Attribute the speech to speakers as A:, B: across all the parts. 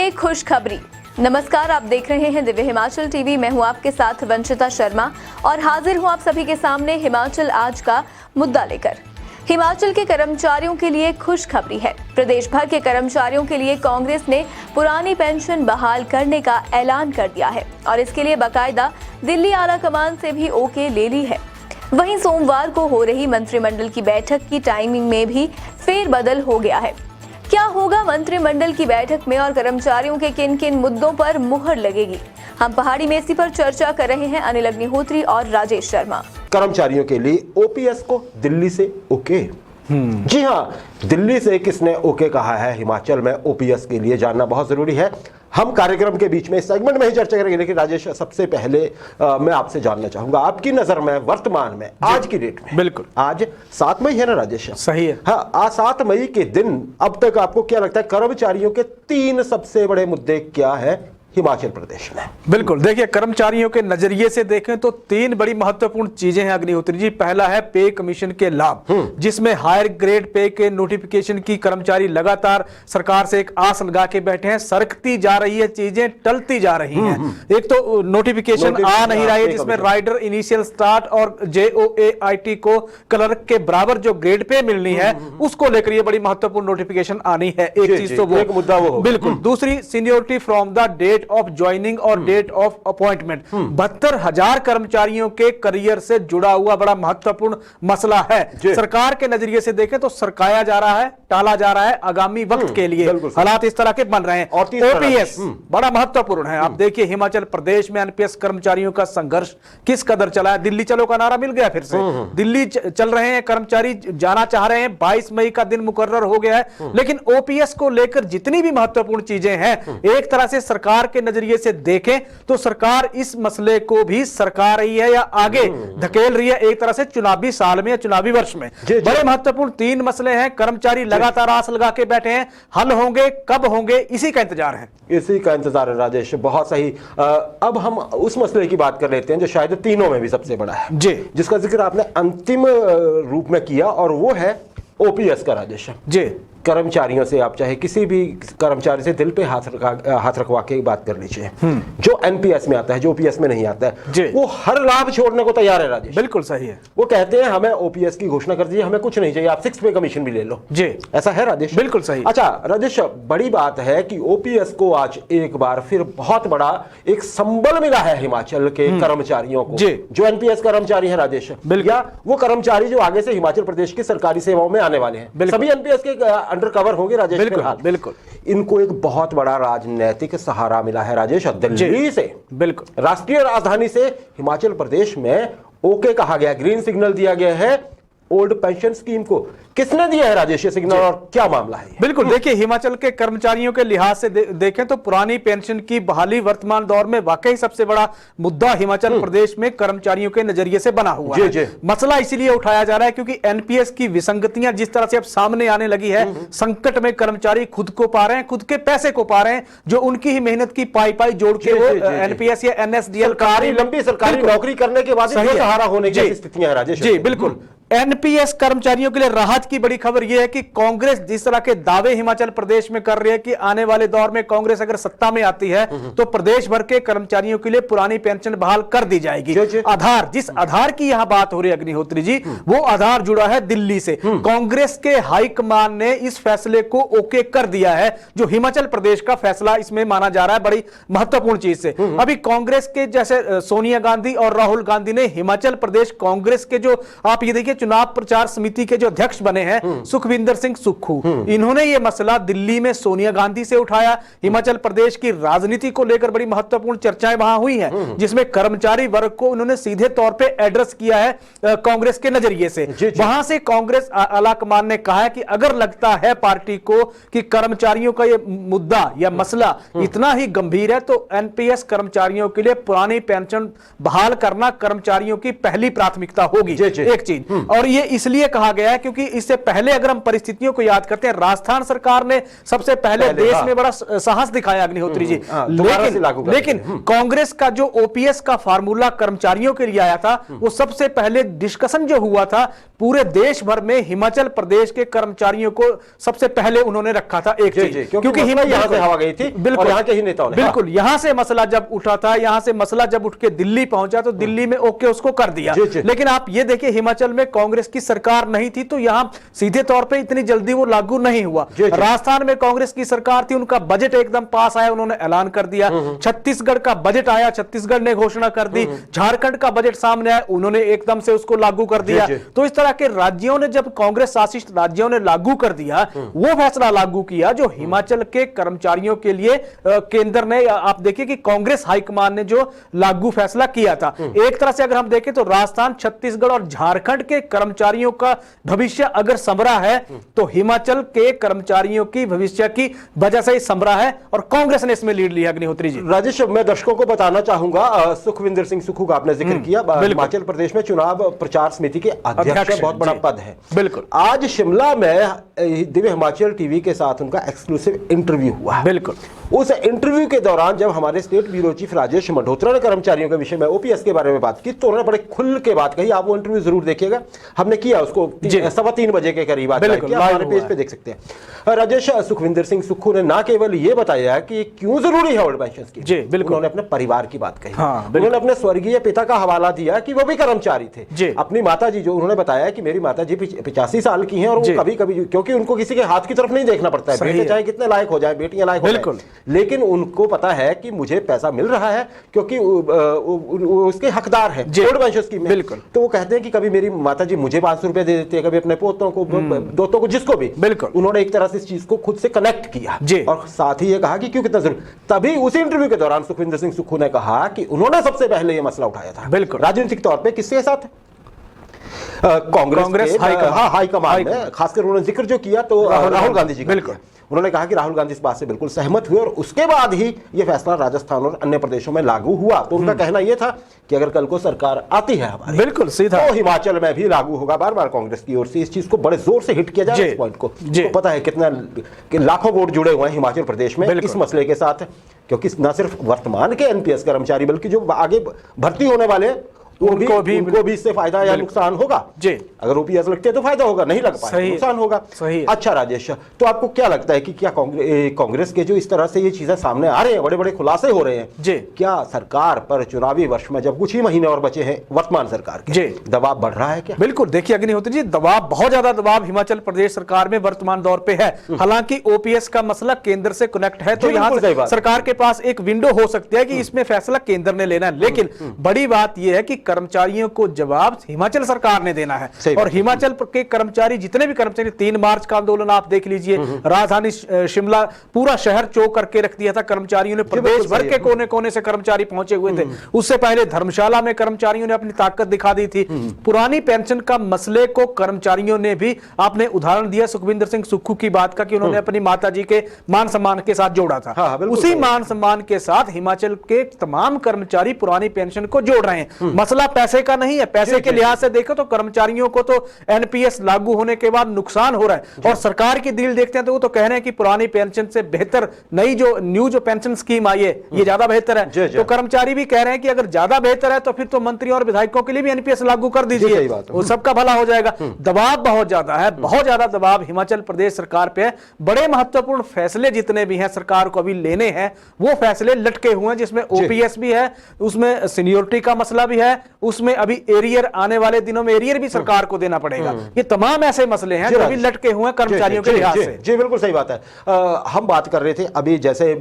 A: में खुशखबरी। नमस्कार, आप देख रहे हैं दिव्य हिमाचल टीवी। मैं हूं आपके साथ वंशिता शर्मा और हाजिर हूं आप सभी के सामने हिमाचल आज का मुद्दा लेकर। हिमाचल के कर्मचारियों के लिए खुशखबरी है। प्रदेश भर के कर्मचारियों के लिए कांग्रेस ने पुरानी पेंशन बहाल करने का ऐलान कर दिया है और इसके लिए बाकायदा दिल्ली आला कमान से भी ओके ले ली है। वहीं सोमवार को हो रही मंत्रिमंडल की बैठक की टाइमिंग में भी फेरबदल हो गया है। क्या होगा मंत्रिमंडल की बैठक में और कर्मचारियों के किन किन मुद्दों पर मुहर लगेगी? हम पहाड़ी में इसी पर चर्चा कर रहे हैं अनिल अग्निहोत्री और राजेश शर्मा।
B: कर्मचारियों के लिए ओपीएस को दिल्ली से ओके। जी हाँ, दिल्ली से किसने ओके कहा है हिमाचल में ओपीएस के लिए जानना बहुत जरूरी है। हम कार्यक्रम के बीच में इस सेगमेंट में ही चर्चा करेंगे, लेकिन राजेश सबसे पहले मैं आपसे जानना चाहूंगा आपकी नजर में वर्तमान में आज की डेट में,
C: बिल्कुल
B: आज 7 मई है ना राजेश?
C: सही है।
B: हाँ, आज 7 मई के दिन अब तक आपको क्या लगता है कर्मचारियों के 3 सबसे बड़े मुद्दे क्या है हिमाचल प्रदेश में?
C: बिल्कुल, देखिए कर्मचारियों के नजरिए से देखें तो 3 बड़ी महत्वपूर्ण चीजें हैं अग्निहोत्री जी। पहला है पे कमीशन के लाभ, जिसमें हायर ग्रेड पे के नोटिफिकेशन की कर्मचारी लगातार सरकार से एक आस लगा के बैठे हैं। सरकती जा रही है, चीजें टलती जा रही हैं। एक तो नोटिफिकेशन आ नहीं रहा है जिसमें राइडर इनिशियल स्टार्ट और JOAIT को क्लर्क के बराबर जो ग्रेड पे मिलनी है उसको लेकर ये बड़ी महत्वपूर्ण नोटिफिकेशन आनी है। एक चीज तो वो
B: एक मुद्दा वो
C: बिल्कुल। दूसरी seniority from the date of joining और डेट ऑफ अपॉइंटमेंट। 72,000 कर्मचारियों के करियर से जुड़ा हुआ बड़ा महत्वपूर्ण मसला है। सरकार के नजरिए से देखें तो सरकाया जा रहा है, टाला जा रहा है आगामी वक्त के लिए। हालात इस तरह के बन रहे हैं। ओपीएस बड़ा महत्वपूर्ण है। आप देखिए हिमाचल प्रदेश में एनपीएस कर्मचारियों का संघर्ष किस कदर चला है। दिल्ली चलो का नारा मिल गया फिर से। दिल्ली चल रहे हैं, कर्मचारी जाना चाह रहे हैं। 22 मई का दिन मुकर्रर हो गया है। लेकिन ओपीएस को लेकर जितनी भी महत्वपूर्ण चीजें हैं, एक तरह से सरकार के नजरिए से देखें तो सरकार इस मसले को भी सरका रही है या आगे धकेल रही है, एक तरह से चुनावी साल में या चुनावी वर्ष में। बड़े महत्वपूर्ण 3 मसले हैं। कर्मचारी लगातार आस लगा के बैठे हैं। हल होंगे, कब होंगे, इसी का इंतजार है।
B: इसी का इंतजार है राजेश, बहुत सही। अब हम उस मसले की बात कर लेते हैं जो शायद तीनों में भी सबसे बड़ा है
C: जी,
B: जिसका जिक्र आपने अंतिम रूप में किया, और वो है ओपीएस का। राजेश
C: जी,
B: कर्मचारियों से आप चाहे किसी भी कर्मचारी से दिल पे हाथ रखवा के बात कर लीजिए, जो एनपीएस में आता है, जो ओपीएस में नहीं आता है, वो हर लाभ छोड़ने को तैयार है राजेश।
C: बिल्कुल सही है।
B: वो कहते हैं हमें ओपीएस की घोषणा कर दीजिए, हमें कुछ नहीं चाहिए, आप 6 पे कमीशन भी ले लो।
C: जी,
B: ऐसा है राजेश?
C: बिल्कुल सही।
B: अच्छा राजेश, बड़ी बात है कि ओपीएस को आज एक बार फिर बहुत बड़ा एक संबल मिला है हिमाचल के कर्मचारियों को, जो एनपीएस कर्मचारी है राजेश, या वो कर्मचारी जो आगे से हिमाचल प्रदेश की सरकारी सेवाओं में आने वाले हैं। सभी एनपीएस के अंडर कवर होंगे राजेश।
C: बिल्कुल।
B: इनको एक बहुत बड़ा राजनीतिक सहारा मिला है राजेश दिल्ली से।
C: बिल्कुल,
B: राष्ट्रीय राजधानी से हिमाचल प्रदेश में ओके कहा गया, ग्रीन सिग्नल दिया गया है ओल्ड पेंशन स्कीम को। किसने दिया है राजेश ये सिग्नल और क्या मामला है?
C: बिल्कुल, देखिए हिमाचल के कर्मचारियों के लिहाज से देखें तो पुरानी पेंशन की बहाली वर्तमान दौर में वाकई सबसे बड़ा मुद्दा हिमाचल प्रदेश में कर्मचारियों के नजरिए से बना हुआ है। मसला इसीलिए उठाया जा रहा है क्योंकि एनपीएस की विसंगतियां जिस तरह से अब सामने आने लगी है, संकट में कर्मचारी खुद को पा रहे हैं, खुद के पैसे को पा रहे हैं, जो उनकी ही मेहनत की पाई जोड़ के वो एनपीएस या एनएसडीएल
B: लंबी सरकारी नौकरी करने के बाद सहारा होने की स्थितियां राजेश।
C: जी बिल्कुल। एनपीएस कर्मचारियों के लिए राहत की बड़ी खबर यह है कि कांग्रेस जिस तरह के दावे हिमाचल प्रदेश में कर रही है कि आने वाले दौर में कांग्रेस अगर सत्ता में आती है तो प्रदेश भर के कर्मचारियों के लिए पुरानी पेंशन बहाल कर दी जाएगी। आधार, जिस आधार की यहां बात हो रही है अग्निहोत्री जी, वो आधार जुड़ा है दिल्ली से। कांग्रेस के हाईकमान ने इस फैसले को ओके कर दिया है, जो हिमाचल प्रदेश का फैसला इसमें माना जा रहा है बड़ी महत्वपूर्ण चीज से। अभी कांग्रेस के जैसे सोनिया गांधी और राहुल गांधी ने हिमाचल प्रदेश कांग्रेस के जो आप ये देखिए चुनाव प्रचार समिति के जो अध्यक्ष बने हैं सुखविंदर सिंह सुक्खू, इन्होंने यह मसला दिल्ली में सोनिया गांधी से उठाया। हिमाचल प्रदेश की राजनीति को लेकर बड़ी महत्वपूर्ण चर्चाएं वहां हुई हैं, जिसमें कर्मचारी वर्ग को उन्होंने सीधे तौर पे एड्रेस किया है कांग्रेस के नजरिए से। वहां से कांग्रेस आलाकमान ने कहा है कि अगर लगता है पार्टी को कि कर्मचारियों का यह मुद्दा या मसला इतना ही गंभीर है तो एनपीएस कर्मचारियों के लिए पुरानी पेंशन बहाल करना कर्मचारियों की पहली प्राथमिकता होगी। एक चीज। और ये इसलिए कहा गया है क्योंकि इससे पहले अगर हम परिस्थितियों को याद करते हैं, राजस्थान सरकार ने सबसे पहले देश में बड़ा साहस दिखाया अग्निहोत्री जी, लेकिन कांग्रेस का जो ओपीएस का फार्मूला कर्मचारियों के लिए आया था, वो सबसे पहले डिस्कशन जो हुआ था पूरे देश भर में हिमाचल प्रदेश के कर्मचारियों को सबसे पहले उन्होंने रखा था एक चीज, क्योंकि
B: यहां से हवा गई थी, बिल्कुल यहां के ही नेताओं ने,
C: बिल्कुल यहां से मसला जब उठा था, यहां से मसला जब उठ के दिल्ली पहुंचा तो दिल्ली में ओके उसको कर दिया। लेकिन आप ये देखिए हिमाचल में कांग्रेस की सरकार नहीं थी तो यहां सीधे तौर पे इतनी जल्दी वो लागू नहीं हुआ। राजस्थान में कांग्रेस की सरकार थी, उनका बजट एकदम पास आया, उन्होंने ऐलान कर दिया। छत्तीसगढ़ का बजट आया, छत्तीसगढ़ ने घोषणा कर दी। झारखंड का बजट सामने आया, उन्होंने एकदम से उसको लागू कर दिया। तो इस तरह के राज्यों ने, जब कांग्रेस शासित राज्यों ने लागू कर दिया, वो फैसला लागू किया जो हिमाचल के कर्मचारियों के लिए केंद्र ने, आप देखिए कि कांग्रेस हाईकमान ने जो लागू फैसला किया था। एक तरह से अगर हम देखें तो राजस्थान, छत्तीसगढ़ और झारखंड के कर्मचारियों का भविष्य अगर संवरा है तो हिमाचल के कर्मचारियों की भविष्य की वजह से ही संवरा है और कांग्रेस ने इसमें लीड लिया। अग्निहोत्री जी,
B: राजेश, मैं दर्शकों को बताना चाहूंगा, सुखविंदर सिंह सुक्खू का आपने जिक्र किया, हिमाचल प्रदेश में चुनाव प्रचार समिति के अध्यक्ष, बहुत बड़ा पद है।
C: बिल्कुल,
B: आज शिमला में दिव्य हिमाचल टीवी के साथ उनका एक्सक्लूसिव इंटरव्यू हुआ।
C: बिल्कुल,
B: उस इंटरव्यू के दौरान जब हमारे state bureau chief Rajesh Malhotra ने कर्मचारियों के विषय में, ओपीएस के बारे में बात की, तो उन्होंने बड़े खुल के बात कही। आप वो इंटरव्यू जरूर देखिएगा, हमने किया उसको 3:15 बजे के करीब, हमारे पेज पे देख सकते हैं। राजेश, सुखविंदर सिंह सुक्खू ने ना केवल ये बताया कि क्यों जरूरी है ओल्ड पेंशन की, उन्होंने अपने परिवार की बात कही। उन्होंने अपने स्वर्गीय पिता का हवाला दिया कि वो भी कर्मचारी थे। अपनी माता जी, जो उन्होंने बताया कि मेरी माता जी 85 साल की हैं और वो कभी कभी, क्योंकि उनको किसी के हाथ की तरफ नहीं देखना पड़ता है, बेटे चाहे कितने लायक हो जाए, बेटियां लायक हो जाए, लेकिन उनको पता है कि मुझे पैसा मिल रहा है क्योंकि उसके हकदार है ओल्ड पेंशन स्कीम में। बिल्कुल, तो वो कहते हैं कि कभी मेरी माता जी मुझे 500 रुपए दे देती है, कभी अपने पोतों को, दोस्तों को, जिसको भी। बिल्कुल, उन्होंने एक तरह से इस चीज को खुद से कनेक्ट किया और साथ ही ये कहा कि क्यों कितना जरूरी। तभी उसी इंटरव्यू के दौरान सुखविंदर सिंह सुक्खू ने कहा कि उन्होंने सबसे पहले ये मसला उठाया था। बिल्कुल, राजनीतिक तौर पे किसके साथ? कांग्रेस हाईकमान में, खासकर उन्होंने जिक्र जो किया तो राहुल गांधी जी। बिल्कुल, उन्होंने कहा कि राहुल गांधी इस बात से बिल्कुल सहमत हुए और उसके बाद ही यह फैसला राजस्थान और अन्य प्रदेशों में लागू हुआ। तो उनका कहना यह था कि अगर कल को सरकार आती है हमारी, बिल्कुल सीधा, तो हिमाचल में भी लागू होगा। बार बार कांग्रेस की ओर से इस चीज को बड़े जोर से हिट किया जा रहा है, इस पॉइंट को। तो पता है कितना कि लाखों वोट जुड़े हुए हैं हिमाचल प्रदेश में इस मसले के साथ, क्योंकि न सिर्फ वर्तमान के एनपीएस कर्मचारी बल्कि जो आगे भर्ती होने वाले उनको भी इससे फायदा या नुकसान होगा। जी, अगर ओपीएस लगते हैं तो फायदा होगा, नहीं लग पाए नुकसान होगा। अच्छा राजेश, तो आपको क्या लगता है कि क्या कांग्रेस के जो इस तरह से ये चीजें सामने आ रहे हैं, बड़े बड़े खुलासे हो रहे हैं, जी, क्या सरकार पर चुनावी वर्ष में जब कुछ ही महीने और बचे हैं वर्तमान सरकार के, दबाव बढ़ रहा है क्या?
C: बिल्कुल, देखिए अग्निहोत्री जी, दबाव, बहुत ज्यादा दबाव हिमाचल प्रदेश सरकार में वर्तमान दौर पे है। हालांकि ओपीएस का मसला केंद्र से कनेक्ट है तो यहाँ सरकार के पास एक विंडो हो सकती है कि इसमें फैसला केंद्र ने लेना है, लेकिन बड़ी बात यह है कि कर्मचारियों को जवाब हिमाचल सरकार ने देना है। और हिमाचल के कर्मचारी, जितने भी कर्मचारी, 3 मार्च का आंदोलन आप देख लीजिए, राजधानी शिमला पूरा शहर चौक करके रख दिया था कर्मचारियों ने, प्रदेश भर के कोने कोने से कर्मचारी पहुंचे हुए थे। उससे पहले धर्मशाला में कर्मचारियों ने अपनी ताकत दिखा दी थी। पुरानी पेंशन का मसले को कर्मचारियों ने भी, आपने उदाहरण दिया सुखविंदर सिंह सुक्खू की बात का कि उन्होंने अपनी माता जी के मान सम्मान के साथ जोड़ा था। उसी मान सम्मान के साथ हिमाचल के तमाम कर्मचारी पुरानी पेंशन को जोड़ रहे हैं। मसला पैसे का नहीं है, पैसे के लिहाज से देखो तो कर्मचारियों को तो एनपीएस लागू होने के बाद नुकसान हो रहा है, और सरकार की डील देखते हैं तो वो तो कह रहे हैं कि पुरानी पेंशन से बेहतर नई जो न्यू जो पेंशन स्कीम आई है ये ज्यादा बेहतर है। तो कर्मचारी भी कह रहे हैं कि अगर ज्यादा बेहतर है तो फिर तो मंत्री और विधायकों के लिए भी एनपीएस लागू कर दीजिए, वो सबका भला हो जाएगा। दबाव बहुत ज्यादा है, बहुत ज्यादा दबाव हिमाचल प्रदेश सरकार पे है। बड़े महत्वपूर्ण फैसले जितने भी हैं सरकार को अभी लेने हैं, वो फैसले लटके हुए हैं, जिसमें ओपीएस भी है, उसमें सीनियोरिटी का मसला भी है, उसमें अभी एरियर, आने वाले दिनों में एरियर भी सरकार को देना पड़ेगा। ये तमाम ऐसे मसले हैं जो अभी लटके हुए हैं कर्मचारियों के लिहाज से।
B: जी बिल्कुल सही बात है। हम बात कर रहे थे अभी जैसे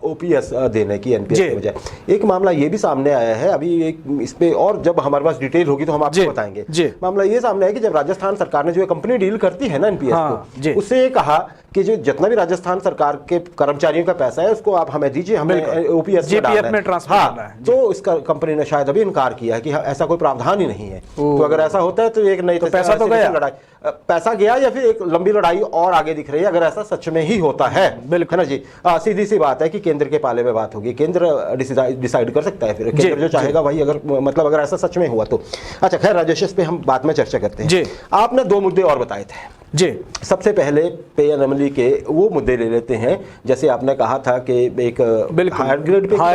B: ओपीएस देने की एनपीएस की बजाय, एक मामला ये भी सामने आया है अभी, एक इस पे और जब हमारे पास डिटेल होगी तो हम आपको बताएंगे। मामला ये सामने है कि जब राजस्थान सरकार ने जो कंपनी डील करती है ना एनपीएस को, उससे ये कहा कि जो जितना भी राजस्थान सरकार के कर्मचारियों का पैसा है उसको आप हमें दीजिए, हमें ओपीएस
C: में ट्रांसफर करना है।
B: तो इसका कंपनी ने शायद अभी इनकार किया है कि ऐसा कोई प्रावधान ही नहीं है। तो अगर ऐसा होता है तो एक नई
C: पैसा तो गया,
B: लड़ाई, पैसा गया या फिर एक लंबी लड़ाई और आगे दिख रही है अगर ऐसा सच में ही होता है। है ना जी। सीधी सी बात है कि केंद्र के पाले में बात होगी, केंद्र डिसाइड कर सकता है, फिर केंद्र जो चाहेगा वही, अगर मतलब अगर ऐसा सच में हुआ तो। अच्छा खैर राजेश, इस पे हम बाद में चर्चा करते हैं। आपने 2 मुद्दे और बताए थे
C: जी।
B: सबसे पहले पे एनोमली के वो मुद्दे ले लेते हैं, जैसे आपने कहा था कि एक हायर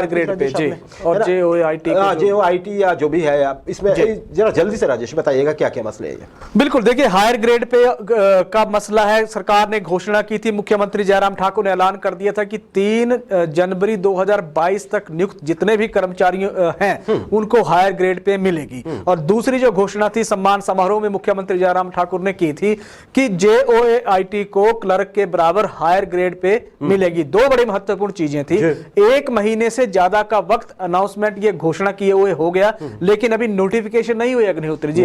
B: ग्रेड पे
C: जी, और
B: जेओआईटी या जो भी है, आप इसमें जरा जल्दी से राजेश बताइएगा क्या क्या मसले हैं।
C: बिल्कुल, देखिए हायर ग्रेड पे का मसला है। सरकार ने घोषणा की थी, मुख्यमंत्री जयराम ठाकुर ने ऐलान कर दिया था कि 3 जनवरी 2022 तक नियुक्त जितने भी कर्मचारी हैं उनको हायर ग्रेड पे मिलेगी। और दूसरी जो घोषणा थी सम्मान समारोह में मुख्यमंत्री जयराम ठाकुर ने की थी कि जेओआईटी को क्लर्क के बराबर हायर ग्रेड पे मिलेगी। 2 बड़ी महत्वपूर्ण चीजें थी। 1 महीने से ज्यादा का वक्त अनाउंसमेंट ये घोषणा किए हुए हो गया, लेकिन अभी नोटिफिकेशन नहीं हुई अग्निहोत्री जी।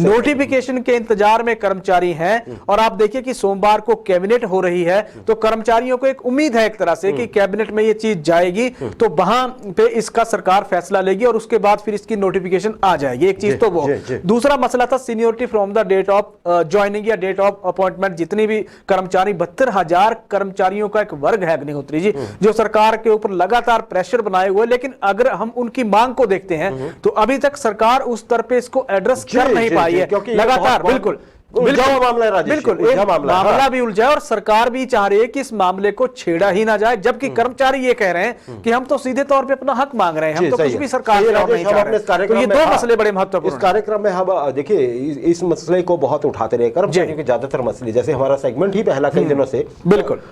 C: नोटिफिकेशन के इंतजार में कर्मचारी हैं। और आप देखिए कि सोमवार को कैबिनेट हो रही है, तो कर्मचारियों को एक उम्मीद है एक तरह से कि कैबिनेट में ये चीज जाएगी तो वहां पे इसका सरकार फैसला लेगी और उसके बाद फिर इसकी नोटिफिकेशन आ जाएगी। एक चीज तो वो। दूसरा मसला था seniority from the date of joining या डेट ऑफ अपॉइंटमेंट। जितनी भी कर्मचारी 72,000 कर्मचारियों का एक वर्ग है अग्निहोत्री जी, जो सरकार के ऊपर लगातार प्रेशर बनाए हुए, लेकिन अगर हम उनकी मांग को देखते हैं तो अभी तक सरकार उस स्तर पे इसको एड्रेस कर नहीं पाई है लगातार। बिल्कुल
B: मामला है,
C: बिल्कुल मामला भी उलझा है और सरकार भी चाह रही है कि इस मामले को छेड़ा ही ना जाए, जबकि कर्मचारी ये कह रहे हैं कि हम तो सीधे तौर पे अपना हक मांग रहे हैं, हम तो कुछ भी सरकार से नहीं चाह रहे। तो ये 2 मसले बड़े महत्वपूर्ण।
B: इस कार्यक्रम में हम देखिए इस मसले को बहुत उठाते रहे, कर्मचारियों के ज्यादातर मसले, जैसे हमारा सेगमेंट ही पहला कई दिनों से
C: बिल्कुल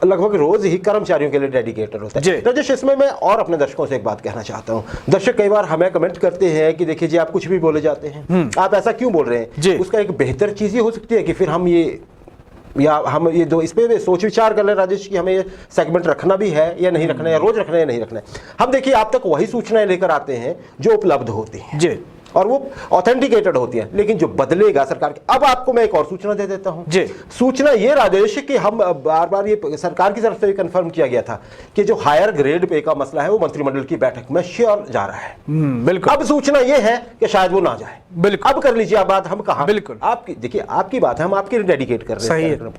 B: लगभग रोज ही कर्मचारियों के लिए डेडिकेटेड होता है। राजेश, इसमें मैं और अपने दर्शकों से एक बात कहना चाहता हूं। दर्शक कई बार हमें कमेंट करते हैं कि देखिए जी आप कुछ भी बोले जाते हैं, आप ऐसा क्यों बोल रहे हैं। उसका एक बेहतर चीज ये हो सकती है कि फिर हम ये दो इस पे सोच विचार कर लें राजेश कि हमें ये सेगमेंट रखना भी है या नहीं रखना है, या रोज रखना है या नहीं रखना है। हम देखिए आप तक वही सूचनाएं लेकर आते हैं जो उपलब्ध होती हैं और वो ऑथेंटिकेटेड होती है, लेकिन जो बदलेगा सरकार की। अब आपको मैं एक और सूचना दे देता हूं। सूचना ये राजेश कि हम बार बार ये सरकार की तरफ से भी कंफर्म किया गया था कि जो हायर ग्रेड पे का मसला है वो मंत्रिमंडल की बैठक में श्योर जा रहा है।
C: बिल्कुल।
B: अब सूचना ये है कि शायद वो ना जाए।
C: बिल्कुल।
B: अब कर लीजिए आप बात, हम कहा
C: बिल्कुल
B: आपकी, देखिए आपकी बात है, हम आपके लिए डेडिकेट कर रहे हैं।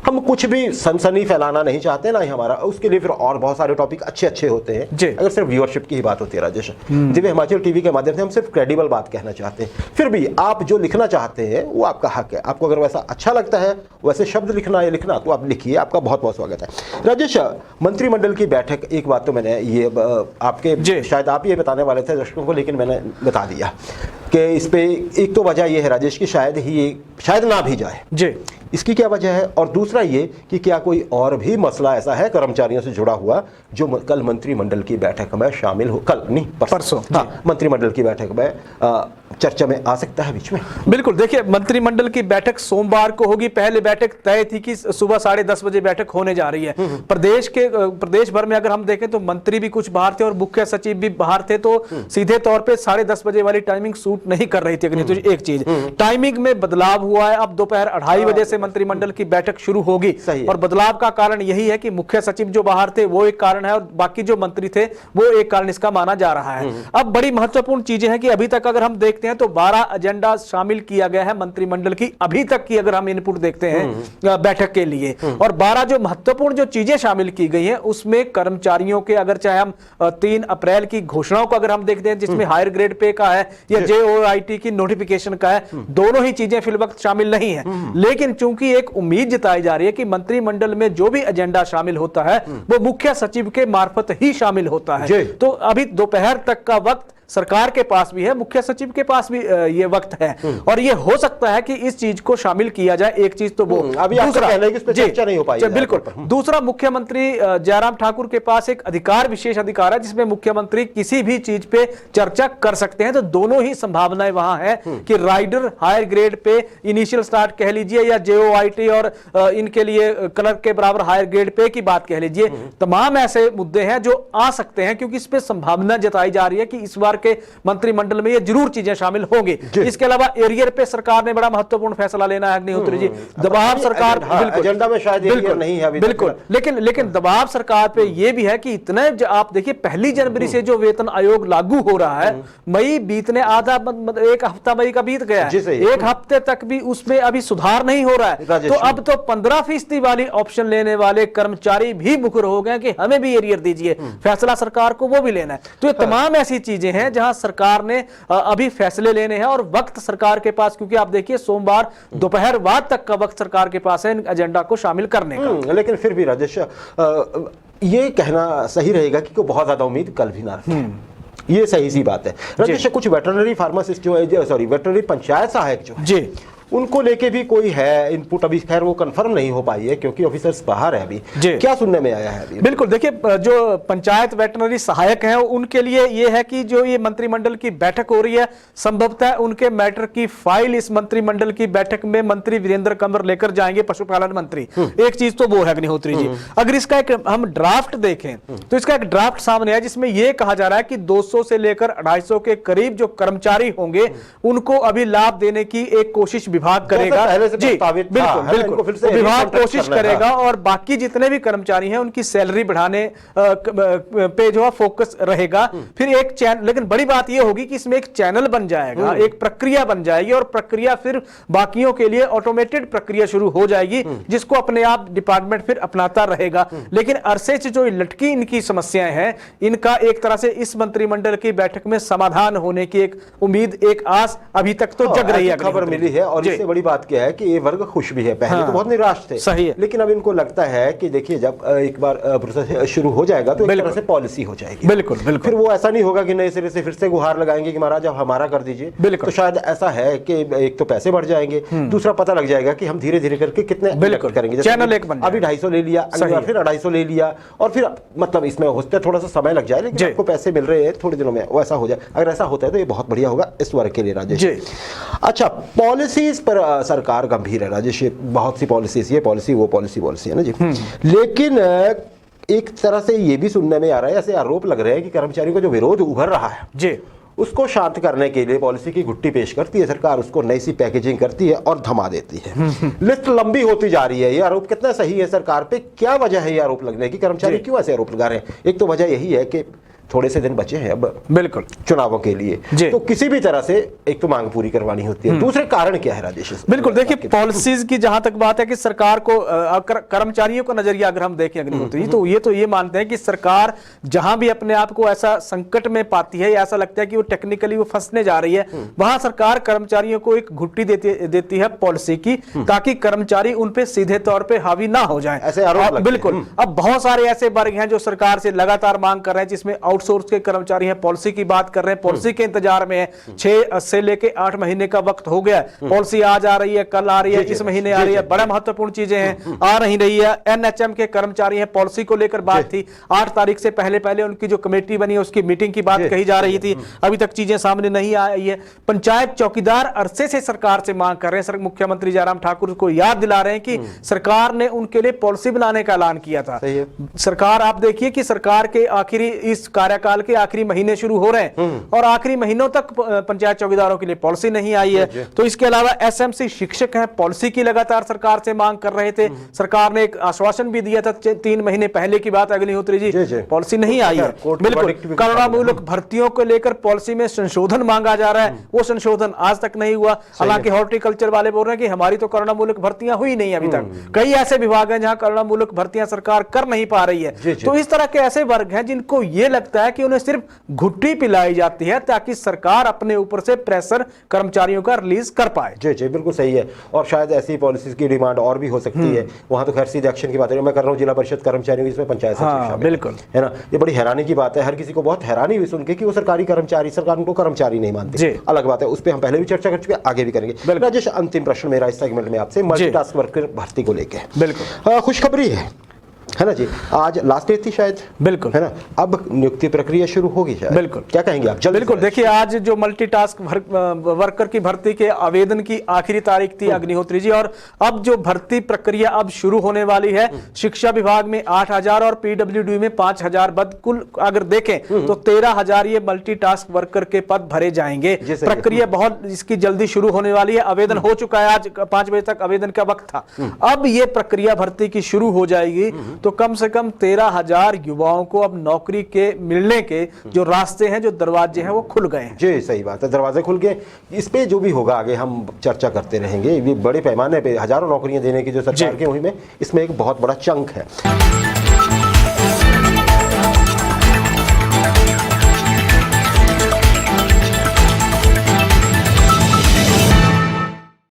B: हम कुछ भी सनसनी फैलाना नहीं चाहते ना ही हमारा, उसके लिए फिर और बहुत सारे टॉपिक अच्छे अच्छे होते हैं। अगर सिर्फ व्यूअरशिप की ही बात होती है राजेश, दिव्य हिमाचल टीवी के माध्यम से हम सिर्फ क्रेडिबल बात कहना चाहते हैं। फिर भी आप जो लिखना चाहते हैं वो आपका हक है। आपको अगर वैसा अच्छा लगता है वैसे शब्द लिखना है लिखना, तो आप लिखिए, आपका बहुत बहुत स्वागत है। राजेश, मंत्रिमंडल की बैठक, एक बात तो मैंने ये आपके शायद आप ये बताने वाले थे दर्शकों को, लेकिन मैंने बता दिया कि इस पे एक तो वजह ये है राजेश की शायद ना भी जाए। इसकी क्या वजह है? और दूसरा ये कि क्या कोई और भी मसला ऐसा है कर्मचारियों से जुड़ा हुआ जो कल मंत्रिमंडल की बैठक में शामिल हो, कल नहीं परसों मंत्रिमंडल की बैठक में चर्चा में आ सकता है बीच में?
C: बिल्कुल, देखिए मंत्रिमंडल की बैठक सोमवार को होगी। पहले बैठक तय थी कि सुबह 10:30 बजे बैठक होने जा रही है। प्रदेश भर में अगर हम देखें तो मंत्री भी कुछ बाहर थे और मुख्य सचिव भी बाहर थे, तो सीधे तौर पे 10:30 बजे वाली टाइमिंग सूट नहीं कर रही थी। तो एक चीज टाइमिंग में बदलाव हुआ है। अब दोपहर 2:30 बजे से मंत्रिमंडल की बैठक शुरू होगी और बदलाव का कारण यही है कि मुख्य सचिव जो बाहर थे वो एक कारण है और बाकी जो मंत्री थे वो एक कारण इसका माना जा रहा है। अब बड़ी महत्वपूर्ण चीजें हैं कि अभी तक अगर हम देखते हैं तो 12 एजेंडा शामिल किया गया है मंत्रिमंडल की अभी तक की अगर हम इनपुट देखते हैं बैठक के लिए, और 12 जो महत्वपूर्ण जो चीजें शामिल की गई हैं उसमें कर्मचारियों के, अगर चाहे हम 3 अप्रैल की घोषणाओं को अगर हम देखते हैं जिसमें हायर ग्रेड पे का है या जेओआईटी की नोटिफिकेशन का है, दोनों ही चीजें फिल वक्त शामिल नहीं है। लेकिन चूंकि एक उम्मीद जताई जा रही है कि मंत्रिमंडल में जो भी एजेंडा शामिल होता है वो मुख्य सचिव के मार्फत ही शामिल होता है। तो अभी दोपहर तक का वक्त सरकार के पास भी है, मुख्य सचिव के पास भी ये वक्त है और ये हो सकता है कि इस चीज को शामिल किया जाए। एक चीज तो वो
B: अभी दूसरा कहना है कि इस पे चर्चा नहीं हो पाई।
C: बिल्कुल। दूसरा, मुख्यमंत्री जयराम ठाकुर के पास एक विशेष अधिकार है जिसमें मुख्यमंत्री किसी भी चीज पे चर्चा कर सकते हैं। तो दोनों ही संभावनाएं वहां है कि rider higher grade pay initial start कह लीजिए या जेओआईटी और इनके लिए क्लर्क के बराबर हायर ग्रेड पे की बात कह लीजिए, तमाम ऐसे मुद्दे हैं जो आ सकते हैं क्योंकि इस पे संभावना जताई जा रही है कि इस बार के मंत्रिमंडल में ये जरूर चीजें शामिल होंगी। इसके अलावा एरियर पे सरकार ने बड़ा महत्वपूर्ण फैसला लेना है अग्निहोत्री जी। दबाव सरकार
B: एजेंडा में शायद एरियर नहीं है अभी,
C: बिल्कुल, लेकिन दबाव सरकार पे ये भी है कि इतने आप देखिए 1 जनवरी से जो वेतन आयोग लागू हो रहा है, मई बीतने आधा एक हफ्ता मई का बीत गया है, एक हफ्ते तक भी उसमें अभी सुधार नहीं हो रहा है। तो अब तो 15% वाली ऑप्शन लेने वाले कर्मचारी भी मुखर हो गए कि हमें भी एरियर दीजिए, फैसला सरकार को वो भी लेना है। तो ये तमाम ऐसी चीजें हैं जहां सरकार ने अभी फैसले लेने हैं और वक्त सरकार के पास, क्योंकि आप देखिए सोमवार दोपहर बाद तक का वक्त सरकार के पास है इन एजेंडा को शामिल करने का।
B: लेकिन फिर भी राजेश ये कहना सही रहेगा कि बहुत ज्यादा उम्मीद कल भी ना रखें, ये सही सी बात है राजेश। कुछ वेटरनरी फार्मासिस्ट जो है, सॉरी वेटरनरी पंचायत सहायक जो जी, उनको लेके भी कोई है इनपुट, अभी खैर वो कंफर्म नहीं हो पाई है क्योंकि ऑफिसर्स बाहर है अभी। क्या सुनने में आया है अभी?
C: बिल्कुल, देखिए जो पंचायत वेटरनरी सहायक हैं उनके लिए ये है कि जो ये मंत्रिमंडल की बैठक हो रही है, संभवतः उनके मैटर की फाइल इस मंत्रिमंडल की बैठक में मंत्री वीरेंद्र कंवर लेकर जाएंगे, पशुपालन मंत्री। एक चीज तो वो है अग्निहोत्री जी। अगर इसका एक हम ड्राफ्ट देखें तो इसका एक ड्राफ्ट सामने है जिसमें यह कहा जा रहा है कि 200 से लेकर 250 के करीब जो कर्मचारी होंगे उनको अभी लाभ देने की एक कोशिश विभाग करेगा जी। बिल्कुल, विभाग कोशिश करेगा और बाकी जितने भी कर्मचारी हैं उनकी सैलरी बढ़ाने पे जो फोकस रहेगा। फिर एक चैनल, लेकिन बड़ी बात यह होगी कि इसमें एक चैनल बन जाएगा, एक प्रक्रिया बन जाएगी और प्रक्रिया फिर बाकियों के लिए ऑटोमेटेड प्रक्रिया शुरू हो जाएगी जिसको अपने आप डिपार्टमेंट फिर अपनाता रहेगा। लेकिन अरसे से जो लटकी इनकी समस्याएं हैं, इनका एक तरह से इस मंत्रिमंडल की बैठक में समाधान होने की एक उम्मीद, एक आस अभी तक तो जग रही है।
B: खबर मिली है और इससे बड़ी बात क्या है कि ये वर्ग खुश भी है। पहले तो बहुत निराश थे,
C: सही है,
B: लेकिन अब इनको लगता है कि देखिए जब एक बार प्रोसेस शुरू हो जाएगा तो एक तरह से पॉलिसी हो जाएगी।
C: बिल्कुल,
B: फिर वो ऐसा नहीं होगा कि नए सिरे से फिर से गुहार लगाएंगे कि महाराज अब हमारा कर दीजिए। तो शायद ऐसा है कि एक तो पैसे बढ़ जाएंगे, दूसरा पता लग जाएगा कि हम धीरे धीरे करके कितने करेंगे।
C: चैनल एक बन
B: अभी 250 ले लिया, फिर 250 ले लिया और फिर मतलब इसमें होते थोड़ा सा समय लग जाए, लेकिन आपको पैसे मिल रहे हैं थोड़े दिनों में, वो ऐसा हो जाए। अगर ऐसा होता है तो ये बहुत बढ़िया होगा इस वर्ग के लिए राजेश। अच्छा, पॉलिसीज पर सरकार गंभीर है राजेश, बहुत सी पॉलिसीज, ये पॉलिसी वो पॉलिसी है ना जी। लेकिन एक तरह से ये भी सुनने में आ रहा है, ऐसे आरोप लग रहे हैं कि कर्मचारियों का जो विरोध उभर रहा है जी, उसको शांत करने के लिए पॉलिसी की गुट्टी पेश करती है सरकार, उसको नई सी पैकेजिंग करती है और धमा देती है। लिस्ट लंबी होती जा रही है। ये आरोप कितना सही है सरकार पे? क्या वजह है ये आरोप लगने की? कर्मचारी क्यों ऐसे आरोप लगा रहे हैं? एक तो वजह यही है कि थोड़े से दिन बचे हैं अब बिल्कुल चुनावों के लिए, तो किसी भी तरह से एक तो मांग पूरी करवानी होती है। दूसरे कारण क्या है राजेश?
C: बिल्कुल, देखिए पॉलिसीज की जहां तक बात है कि सरकार को कर्मचारियों का नजरिया अगर हम देखें अग्निहोत्री, तो ये मानते हैं कि सरकार जहां भी अपने आप को ऐसा संकट में पाती है या ऐसा लगता है कि वो टेक्निकली वो फंसने जा रही है, वहां सरकार कर्मचारियों को एक घुट्टी देती है पॉलिसी की, ताकि कर्मचारी उन पे सीधे तौर पे हावी ना हो जाए।
B: ऐसे आरोप
C: बिल्कुल। अब बहुत सारे ऐसे वर्ग हैं जो सरकार से लगातार मांग कर रहे हैं, जिसमें आउटसोर्स के कर्मचारी हैं, पॉलिसी की बात कर रहे हैं, पॉलिसी के इंतजार में है। 6 से लेके 8 महीने का वक्त हो गया, पॉलिसी आज आ रही है, कल आ रही है, इस महीने आ रही है, बड़ा महत्वपूर्ण चीजें हैं, आ नहीं रही है। एनएचएम के कर्मचारी हैं, पॉलिसी को लेकर बात थी, 8 तारीख से पहले उनकी जो कमेटी बनी है उसकी मीटिंग की बात कही जा रही थी, अभी तक चीजें सामने नहीं आई है। पंचायत चौकीदार अरसे से सरकार से मांग कर रहे हैं, मुख्यमंत्री जयराम ठाकुर को याद दिला रहे हैं कि सरकार ने उनके लिए पॉलिसी बनाने का ऐलान किया था। सरकार, आप देखिए कि सरकार के आखिरी इस कार्यकाल के आखिरी महीने शुरू हो रहे हैं और आखिरी महीनों तक पंचायत चौकीदारों के लिए पॉलिसी नहीं आई है। तो इसके अलावा एसएमसी शिक्षक हैं, पॉलिसी की लगातार सरकार से मांग कर रहे थे, सरकार ने एक आश्वासन भी दिया था 3 महीने पहले की बात अग्निहोत्री जी, पॉलिसी नहीं आई है। बिल्कुल, करुणामूलक भर्तियों को लेकर पॉलिसी में संशोधन मांगा जा रहा है, वो संशोधन आज तक नहीं हुआ। हालांकि हॉर्टिकल्चर वाले बोल रहे हैं कि हमारी तो करुणामूलक भर्तियां हुई नहीं अभी तक। कई ऐसे विभाग हैं जहां करुणामूलक भर्तियां सरकार कर नहीं पा रही है। तो इस तरह के ऐसे वर्ग हैं जिनको यह लगता है कि उन्हें सिर्फ घुट्टी पिलाई जाती है ताकि सरकार अपने ऊपर से प्रेशर कर्मचारियों का रिलीज कर पाए।
B: जी बिल्कुल सही है। और शायद ऐसी पॉलिसीज की डिमांड और भी हो सकती है। वहां तो खैर सीधे एक्शन की बात है, मैं कर रहा हूं जिला परिषद कर्मचारियों की, इसमें पंचायत सचिव
C: बिल्कुल
B: है ना। ये बड़ी हैरानी की बात है, हर किसी को बहुत हैरानी हुई सुन के कि वो सरकारी कर्मचारी, सरकार उनको कर्मचारी नहीं मानती। अलग बात है, उस पर हम पहले भी चर्चा कर चुके, आगे भी करेंगे। राजेश, अंतिम प्रश्न मेरा इस सेगमेंट में आपसे मल्टीटास्क वर्कर भर्ती को लेकर।
C: बिल्कुल
B: खुशखबरी है, है ना जी। आज लास्ट डेट थी शायद,
C: बिल्कुल,
B: है ना। अब नियुक्ति प्रक्रिया शुरू होगी शायद,
C: बिल्कुल।
B: क्या कहेंगे आप? जल्दी
C: बिल्कुल,
B: से।
C: देखिए आज जो मल्टीटास्क वर्कर की भर्ती के आवेदन की आखिरी तारीख थी अग्निहोत्री जी, और अब जो भर्ती प्रक्रिया अब शुरू होने वाली है। शिक्षा विभाग में 8,000 और पीडब्ल्यूडी में 5,000 पद, कुल अगर देखें तो 13,000 ये मल्टीटास्क वर्कर के पद भरे जाएंगे। प्रक्रिया बहुत इसकी जल्दी शुरू होने वाली है। आवेदन हो चुका है, आज 5 बजे तक आवेदन का वक्त था। अब ये प्रक्रिया भर्ती की शुरू हो जाएगी तो कम से कम 13,000 युवाओं को अब नौकरी के मिलने के जो रास्ते हैं, जो दरवाजे हैं, वो खुल गए हैं।
B: जी सही बात है, दरवाजे खुल गए। इस पे जो भी होगा आगे हम चर्चा करते रहेंगे। ये बड़े पैमाने पे हजारों नौकरियां देने की जो सरकार की मुहिम है, इसमें एक बहुत बड़ा चंक है।